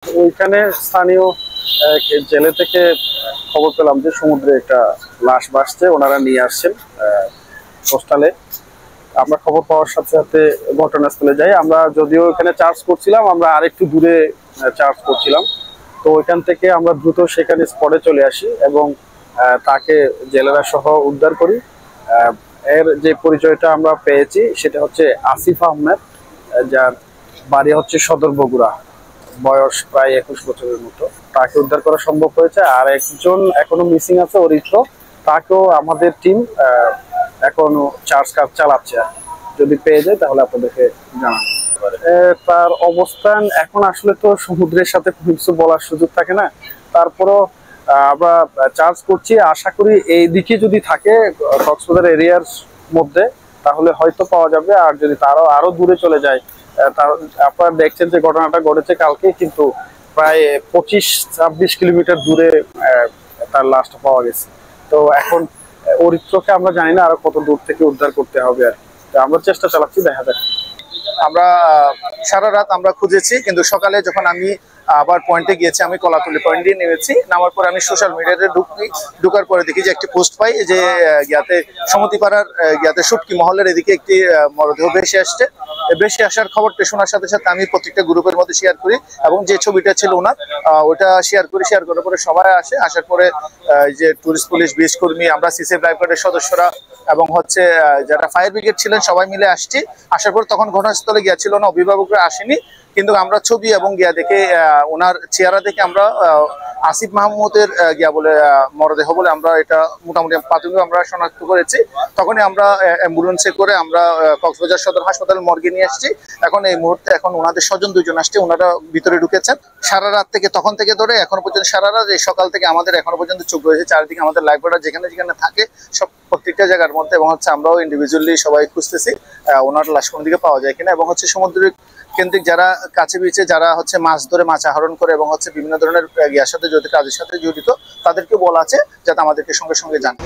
ওইখানে স্থানীয় জেলে থেকে খবর পেলাম যে সমুদ্রে একটা লাশ ভাসছে, ওনারা নিয়ে আসছেন পোস্টালে। আমরা খবর পাওয়ার সাথে সাথে ঘটনাস্থলে যাই। আমরা যদিও এখানে চার্জ করছিলাম, আমরা আরেকটু দূরে চার্জ করছিলাম। তো ওইখান থেকে আমরা দ্রুত সেখানে স্পটে চলে আসি এবং তাকে জেলেরা সহ উদ্ধার করি। এর যে পরিচয়টা আমরা পেয়েছি সেটা হচ্ছে আসিফ আহমেদ, যার বাড়ি হচ্ছে সদর বগুড়া, বয়স প্রায় 21 বছরের মতো। তাকে উদ্ধার করা সম্ভব হয়েছে। আর একজন এখনো মিসিং আছে, অরিত্র। তাকেও আমাদের টিম এখনো চার্জ কাজ চালাচ্ছে। যদি পেয়ে যায় তাহলে আপনাদেরকে জানাবো। তার অবস্থান এখন আসলে তো সমুদ্রের সাথে কিছু বলার সুযোগ থাকে না, তারপরও আমরা চার্জ করছি। আশা করি এই দিকে যদি থাকে কক্সবাজার এরিয়ার মধ্যে তাহলে হয়তো পাওয়া যাবে। আর যদি তারও আরো দূরে চলে যায়, আপনারা দেখছেন যে ঘটনাটা ঘটেছে কালকে, কিন্তু প্রায় 25-26 কিলোমিটার দূরে তার লাশটা পাওয়া গেছে। তো এখন অরিত্রকে আমরা জানি না আরো কত দূর থেকে উদ্ধার করতে হবে। আর আমরা চেষ্টা চালাচ্ছি, দেখা যাক। আমরা সারা রাত আমরা খুঁজেছি, কিন্তু সকালে যখন আমি আবার পয়েন্টে গিয়েছি, আমি কলাতলি পয়েন্ট দিয়ে নেমেছি। নামার পর আমি সোশ্যাল মিডিয়াতে ঢুকার পরে দেখি যে একটি পোস্ট পাই যে ইয়াতে সমতিপাড়ার ইয়াতে শুটকি মহলের এদিকে একটি মরদেহ ভেসে আসছে। ভেসে আসার খবরটা শোনার সাথে সাথে আমি প্রত্যেকটা গ্রুপের মধ্যে শেয়ার করি এবং যে ছবিটা ছিল ওনার ওটা শেয়ার করি। শেয়ার করার পরে সবাই আসে। আসার পরে যে টুরিস্ট পুলিশ, বিচ কর্মী, আমরা সিসিএফ লাইফগার্ডের সদস্যরা এবং হচ্ছে যারা ফায়ার ব্রিগেড ছিলেন সবাই মিলে আসছি। আসার পর তখন ঘটনাস্থলে গিয়েছিল না, অভিভাবকরা আসেনি, কিন্তু আমরা ছবি এবং গিয়া দেখে ওনার চেহারা দেখে আমরা আসিফ মাহমুদের গিয়া বলে মরদেহ বলে আমরা এটা মোটামুটি প্রাথমিক আমরা শনাক্ত করেছি। তখনই আমরা অ্যাম্বুলেন্সে করে আমরা কক্সবাজার সদর হাসপাতাল মর্গে নিয়ে আসছি। এখন এই মুহূর্তে এখন ওনাদের স্বজন দুজন আসছে, ওনারা ভিতরে ঢুকেছেন। সারা রাত থেকে তখন থেকে ধরে এখনো পর্যন্ত সারা রাত, এই সকাল থেকে আমাদের এখনো পর্যন্ত চোখ রয়েছে চারিদিকে। আমাদের লাইফগার্ডরা যেখানে যেখানে থাকে সব প্রত্যেকটা জায়গার মধ্যে, এবং হচ্ছে আমরাও ইন্ডিভিজুয়ালি সবাই খুঁজতেছি ওনার লাশ কোন দিকে পাওয়া যায় কিনা। এবং হচ্ছে সমুদ্রিক কেন্দ্রিক যারা কাছে বিচে যারা হচ্ছে মাছ ধরে, মাছ আহরণ করে এবং হচ্ছে বিভিন্ন ধরনের ইয়ার সাথে জড়িত, কাজের সাথে জড়িত, তাদেরকে বলা আছে যাতে আমাদেরকে সঙ্গে সঙ্গে জানায়।